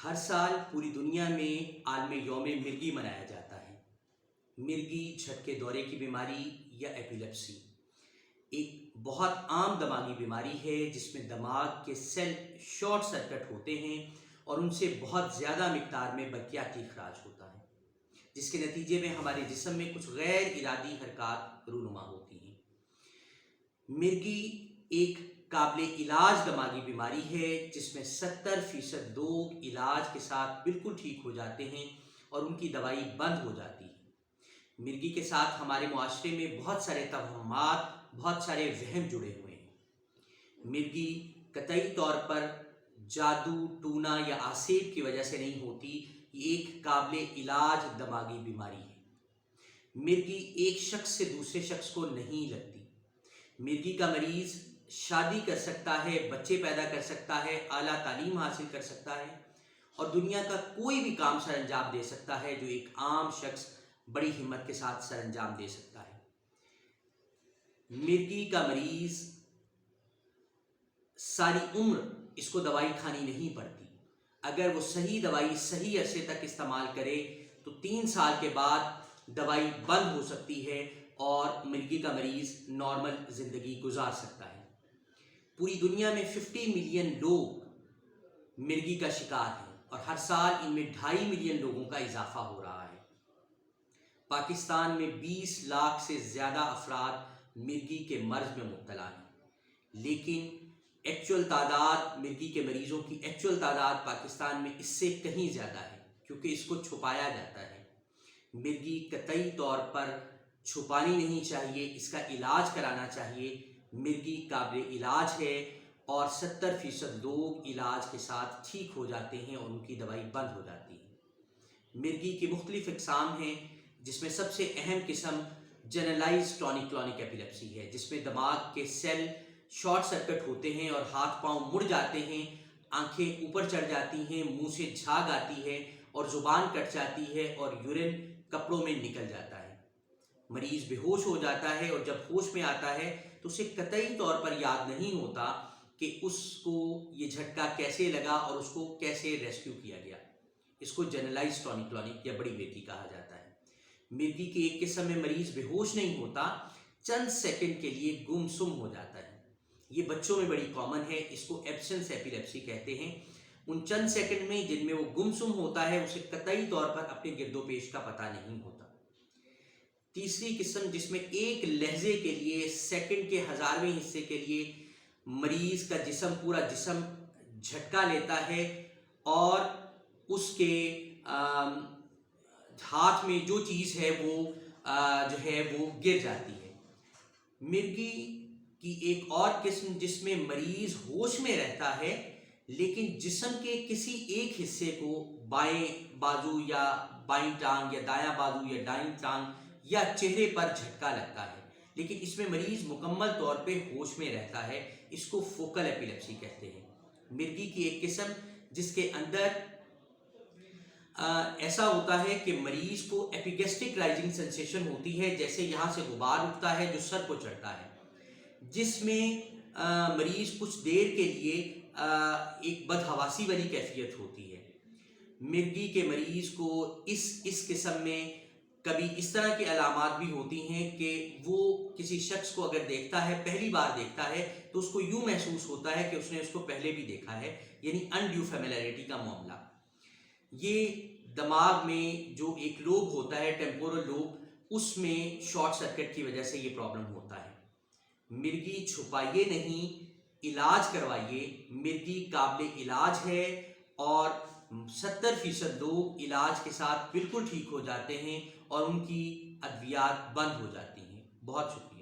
ہر سال پوری دنیا میں عالمی یوم مرگی منایا جاتا ہے۔ مرگی جھٹکے دورے کی بیماری یا ایپیلیپسی ایک بہت عام دماغی بیماری ہے جس میں دماغ کے سیل شارٹ سرکٹ ہوتے ہیں اور ان سے بہت زیادہ مقدار میں برقیاتی اخراج ہوتا ہے، جس کے نتیجے میں ہمارے جسم میں کچھ غیر ارادی حرکات رونما ہوتی ہیں۔ مرگی ایک قابل علاج دماغی بیماری ہے جس میں 70% لوگ علاج کے ساتھ بالکل ٹھیک ہو جاتے ہیں اور ان کی دوائی بند ہو جاتی ہے۔ مرگی کے ساتھ ہمارے معاشرے میں بہت سارے توہمات، بہت سارے وہم جڑے ہوئے ہیں۔ مرگی قطعی طور پر جادو، ٹونا یا آسیب کی وجہ سے نہیں ہوتی، یہ ایک قابل علاج دماغی بیماری ہے۔ مرگی ایک شخص سے دوسرے شخص کو نہیں لگتی۔ مرگی کا مریض شادی کر سکتا ہے، بچے پیدا کر سکتا ہے، اعلیٰ تعلیم حاصل کر سکتا ہے اور دنیا کا کوئی بھی کام سر انجام دے سکتا ہے جو ایک عام شخص بڑی ہمت کے ساتھ سر انجام دے سکتا ہے۔ مرگی کا مریض ساری عمر اس کو دوائی کھانی نہیں پڑتی۔ اگر وہ صحیح دوائی صحیح عرصے تک استعمال کرے تو 3 سال کے بعد دوائی بند ہو سکتی ہے اور مرگی کا مریض نارمل زندگی گزار سکتا ہے۔ پوری دنیا میں 50 ملین لوگ مرگی کا شکار ہیں اور ہر سال ان میں 2.5 ملین لوگوں کا اضافہ ہو رہا ہے۔ پاکستان میں 20 لاکھ سے زیادہ افراد مرگی کے مرض میں مبتلا ہیں، لیکن ایکچوئل تعداد مرگی کے مریضوں کی ایکچوئل تعداد پاکستان میں اس سے کہیں زیادہ ہے کیونکہ اس کو چھپایا جاتا ہے۔ مرگی قطعی طور پر چھپانی نہیں چاہیے، اس کا علاج کرانا چاہیے۔ مرگی قابل علاج ہے اور 70% لوگ علاج کے ساتھ ٹھیک ہو جاتے ہیں اور ان کی دوائی بند ہو جاتی ہے۔ مرگی کی مختلف اقسام ہیں جس میں سب سے اہم قسم جنرلائزڈ ٹونک کلونک ایپیلیپسی ہے، جس میں دماغ کے سیل شارٹ سرکٹ ہوتے ہیں اور ہاتھ پاؤں مڑ جاتے ہیں، آنکھیں اوپر چڑھ جاتی ہیں، منہ سے جھاگ آتی ہے اور زبان کٹ جاتی ہے اور یورین کپڑوں میں نکل جاتا ہے۔ مریض بے ہوش ہو جاتا ہے اور جب ہوش میں آتا ہے تو اسے قطعی طور پر یاد نہیں ہوتا کہ اس کو یہ جھٹکا کیسے لگا اور اس کو کیسے ریسکیو کیا گیا۔ اس کو جنرلائزڈ ٹونک کلونک یا بڑی بیٹی کہا جاتا ہے۔ مرگی کی ایک قسم میں مریض بے ہوش نہیں ہوتا، چند سیکنڈ کے لیے گم سم ہو جاتا ہے۔ یہ بچوں میں بڑی کامن ہے، اس کو ایبسنس ایپیلیپسی کہتے ہیں۔ ان چند سیکنڈ میں جن میں وہ گم سم ہوتا ہے اسے قطعی طور پر اپنے گرد و پیش کا پتہ نہیں ہوتا۔ تیسری قسم جس میں ایک لہجے کے لیے، سیکنڈ کے 1000ویں حصے کے لیے مریض کا پورا جسم جھٹکا لیتا ہے اور اس کے ہاتھ میں جو چیز ہے وہ گر جاتی ہے۔ مرگی کی ایک اور قسم جس میں مریض ہوش میں رہتا ہے لیکن جسم کے کسی ایک حصے کو، بائیں بازو یا بائیں ٹانگ یا دایاں بازو یا دائیں ٹانگ یا چہرے پر جھٹکا لگتا ہے، لیکن اس میں مریض مکمل طور پہ ہوش میں رہتا ہے۔ اس کو فوکل ایپیلیپسی کہتے ہیں۔ مرگی کی ایک قسم جس کے اندر ایسا ہوتا ہے کہ مریض کو ایپیگیسٹرک رائزنگ سینسیشن ہوتی ہے، جیسے یہاں سے غبار اٹھتا ہے جو سر کو چڑھتا ہے، جس میں مریض کچھ دیر کے لیے ایک بدحواسی والی کیفیت ہوتی ہے۔ مرگی کے مریض کو اس قسم میں کبھی اس طرح کی علامات بھی ہوتی ہیں کہ وہ کسی شخص کو اگر دیکھتا ہے، پہلی بار دیکھتا ہے تو اس کو یوں محسوس ہوتا ہے کہ اس نے اس کو پہلے بھی دیکھا ہے، یعنی انڈیو فیملیرٹی کا معاملہ۔ یہ دماغ میں جو ایک لوب ہوتا ہے، ٹیمپورل لوب، اس میں شارٹ سرکٹ کی وجہ سے یہ پرابلم ہوتا ہے۔ مرگی چھپائیے نہیں، علاج کروائیے۔ مرگی قابل علاج ہے اور 70% لوگ علاج کے ساتھ بالکل ٹھیک ہو جاتے ہیں اور ان کی ادویات بند ہو جاتی ہیں۔ بہت شکریہ۔